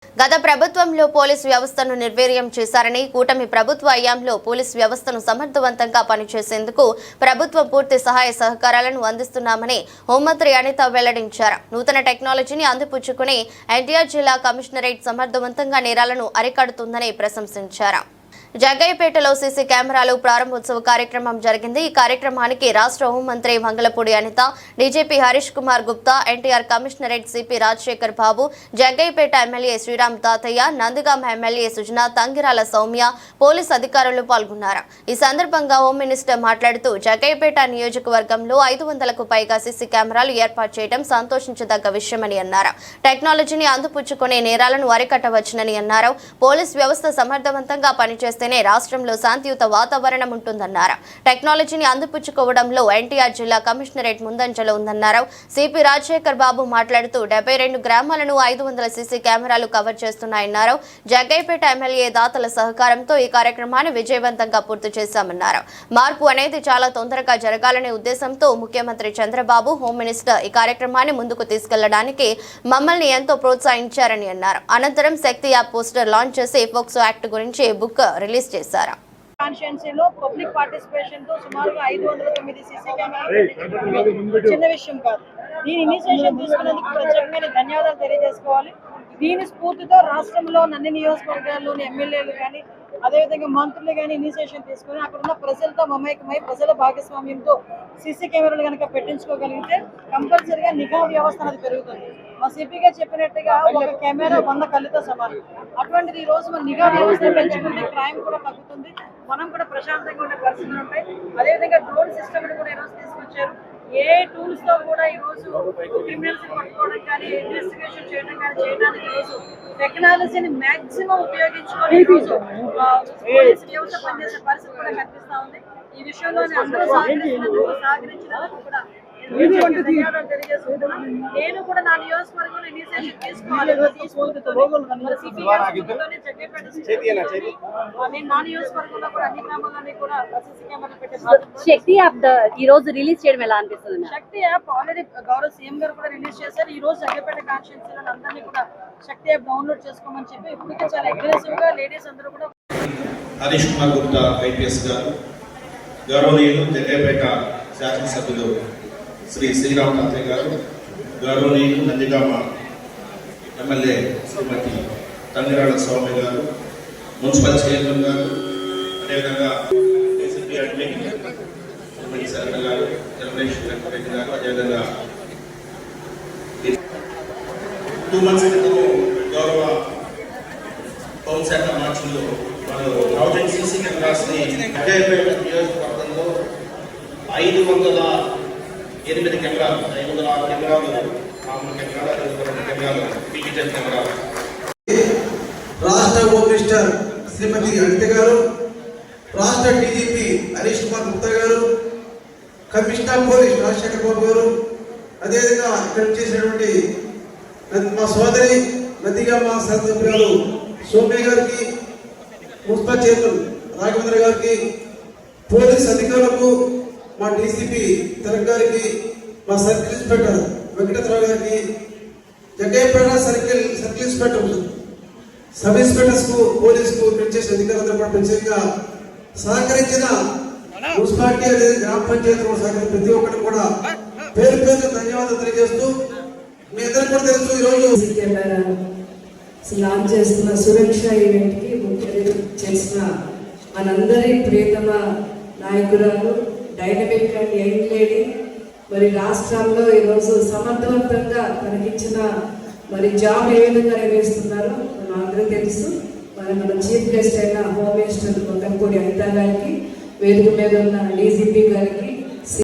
గత ప్రభుత్వంలో పోలీసు వ్యవస్థను నిర్వీర్యం చేశారని, కూటమి ప్రభుత్వ హయాంలో పోలీసు వ్యవస్థను సమర్థవంతంగా పనిచేసేందుకు ప్రభుత్వం పూర్తి సహాయ సహకారాలను అందిస్తున్నామని హోంమంత్రి అనిత వెల్లడించారు. నూతన టెక్నాలజీని అందిపుచ్చుకుని ఎన్టీఆర్ జిల్లా కమిషనరేట్ సమర్థవంతంగా నేరాలను అరికడుతుందని ప్రశంసించారు. జగ్గయ్యపేటలో సీసీ కెమెరాలు ప్రారంభోత్సవ కార్యక్రమం జరిగింది. ఈ కార్యక్రమానికి రాష్ట్ర హోంమంత్రి Mangalapudi Anitha, DGP Harish Kumar Gupta, NTR commissionerate CP Rajasekhar Babu, Jaggayyapeta MLA Sriram Tatayya, Nandigama MLA Sujana, Thangirala Soumya, police అధికారులు పాల్గొన్నారు. ఈ సందర్భంగా హోం మినిస్టర్ మాట్లాడుతూ జగ్గయ్యపేట నియోజకవర్గంలో 500కు పైగా సీసీ కెమెరాలు ఏర్పాటు చేయడం సంతోషించదగ్గ విషయమని అన్నారు. టెక్నాలజీని అందిపుచ్చుకునే నేరాలను అరికట్టవచ్చునని అన్నారు. పోలీస్ వ్యవస్థ సమర్థవంతంగా పనిచేస్తే రాష్ట్రంలో శాంతియుత వాతావరణం ఉంటుందన్నారు. టెక్నాలజీని అందిపుచ్చుకోవడంలో ఎన్టీఆర్ జిల్లా కమిషనరేట్ ముందంజలో ఉందన్నారు. సిపి రాజశేఖర్ బాబు మాట్లాడుతూ 72 గ్రామాలను 500 సీసీ కెమెరాలు కవర్ చేస్తున్నాయన్నారు. జగ్గయ్యపేట ఎమ్మెల్యే దాతల సహకారంతో ఈ కార్యక్రమాన్ని విజయవంతంగా పూర్తి చేశామన్నారు. మార్పు అనేది చాలా తొందరగా జరగాలనే ఉద్దేశంతో ముఖ్యమంత్రి చంద్రబాబు, హోం మినిస్టర్ ఈ కార్యక్రమాన్ని ముందుకు తీసుకెళ్లడానికి మమ్మల్ని ఎంతో ప్రోత్సహించారని అన్నారు. అనంతరం శక్తి యాప్ పోస్టర్ లాంచ్ చేసి పోక్సో యాక్ట్ గురించి బుక్ రిలీజ్ చేశారు. కాన్స్టిట్యుయెన్సీలో పబ్లిక్ పార్టిసిపేషన్ తో సుమారుగా 509 సీసీ కెమెరాలు చిన్న విషయం కాదు. దీని ఇనిషియేషన్ తీసుకున్నందుకు ప్రత్యేకంగా ధన్యవాదాలు తెలియజేసుకోవాలి. దీని స్ఫూర్తితో రాష్ట్రంలో అన్ని నియోజకవర్గాల్లోని ఎమ్మెల్యేలు కానీ, అదేవిధంగా మంత్రులు కానీ ఇనిషియేషన్ తీసుకుని అక్కడున్న ప్రజలతో మమేకమై ప్రజల భాగస్వామ్యంతో సీసీ కెమెరాలు కనుక పెట్టించుకోగలిగితే కంపల్సరీగా నిఘా వ్యవస్థ అనేది పెరుగుతుంది. మా సిపిగా చెప్పినట్టుగా ఒక కెమెరా 100 కళ్ళతో సమానం. అటువంటిది ఈ రోజు మన నిఘా వ్యవస్థ పెంచుకుంటే క్రైమ్ కూడా తగ్గుతుంది, మనం కూడా ప్రశాంతంగా ఉండే పరిస్థితులు ఉంటాయి. అదేవిధంగా డ్రోన్ సిస్టమ్ కూడా ఈరోజు తీసుకొచ్చారు. ఏ టూల్స్ తో కూడా ఈరోజు క్రిమినల్స్ పట్టుకోవడం కానీ, ఇన్వెస్టిగేషన్ చేయడం కానీ చేయడానికి ఈరోజు టెక్నాలజీని మాక్సిమం ఉపయోగించుకొని ఈరోజు పోలీసు వ్యవస్థ పనిచేసే పరిస్థితి కూడా కనిపిస్తా ఉంది. ఈ విషయంలో అందరూ సహకరించినందుకు కూడా ధన్యవాదాలు తెలియజేసుకుంటున్నాను. నేను కూడా నా నియోజకవర్గంలో ఇనిషియేషన్ తీసుకోవాలి. నేను నా నియోజకవర్గంలో కూడా అన్ని గ్రామాలని కూడా సీసీ కెమెరాలు పెట్టేసి శక్తి యాప్ ఈ రోజు రిలీజ్ చేయడం ఎలా అనిపిస్తుంది? శక్తి యాప్ ఆల్రెడీ గౌరవ సీఎం గారు కూడా రిలీజ్ చేశారు. ఈ రోజు జగ్గయ్యపేట కాన్స్టిట్యుయెన్సీలో అందరినీ కూడా శక్తి యాప్ డౌన్లోడ్ చేసుకోమని చెప్పి ఇప్పటికే చాలా అగ్రెసివ్ గా లేడీస్ అందరూ కూడా. హరీష్ కుమార్ గుప్తా ఐపీఎస్ గారు, గౌరవనీయులు జగ్గయ్యపేట శాసనసభ్యులు శ్రీ శ్రీరామ్ తాతయ్య గారు, గౌరవనీయులు నందిగామ ఎమ్మెల్యే శ్రీమతి తంగిరాల సౌమ్య గారు, మున్సిపల్ చైర్మన్ గారు, అదేవిధంగా ఏసీపీ అడ్మిన్ శ్రీమతి శరణ గారు, జనరేషన్ వెంకటరెడ్డి గారు, అదేవిధంగా 2 months క్రితం గౌరవ హోంశాఖ మార్చిలో వాళ్ళు 1000 సీసీ కెమెరాస్ని జగ్గయ్యపేట నియోజకవర్గంలో 508 కెమెరాలు, 506 కెమెరాలు మామూలు కెమెరాలు, 502 కెమెరాలు డిజిటల్ కెమెరాలు. రాష్ట్ర హోమ్ మినిస్టర్ శ్రీమతి అనిత గారు, రాష్ట్ర డీజీపీ హరీష్ కుమార్ గుప్తా గారు, కమిషనర్ పోలీస్ రాజశేఖర్ బాబు గారు, అదేవిధంగా ఇక్కడ చేసినటువంటి మా సోదరి నందిగామ శాసనసభ్యులు సౌమ్య గారికి, మున్సిపల్ చైర్మన్ రాఘవేంద్ర గారికి, పోలీస్ అధికారులకు, మా డీసీపీ తెలంగాణ గారికి, మా సర్కిల్ ఇన్స్పెక్టర్ వెంకటేశ్వరరావు గారికి, Jaggayyapeta circle inspector sub inspectors కు, పోలీసుకు, పెంచేసిన అధికారులతో పాటు ప్రత్యేకంగా సహకరించిన మున్సిపాలిటీ అనేది గ్రామ పంచాయతీ సహకరించిన ప్రతి ఒక్కరికి కూడా పేరు పేరు ధన్యవాదాలు తెలియజేస్తూ, మీ అందరికీ కూడా తెలుసు ఈరోజు కెమెరా లాంచ్ చేస్తున్న సురక్ష ఈవెంట్ కి ముఖ్య చేసిన మనందరి ప్రియతమ నాయకురాలు, డైనమిక్ అండ్ యంగ్ లేడీ, మరి రాష్ట్రాల్లో ఈరోజు సమర్థవంతంగా తనకిచ్చిన మరి జాబ్ ఏ విధంగా నిర్వహిస్తున్నారో మనం అందరూ తెలుసు. మన చీఫ్ గెస్ట్ అయిన హోమ్ మినిస్టర్ మంగళపూడి అనిత గారికి, వేదిక మీద ఉన్న డీజీపీ గారికి,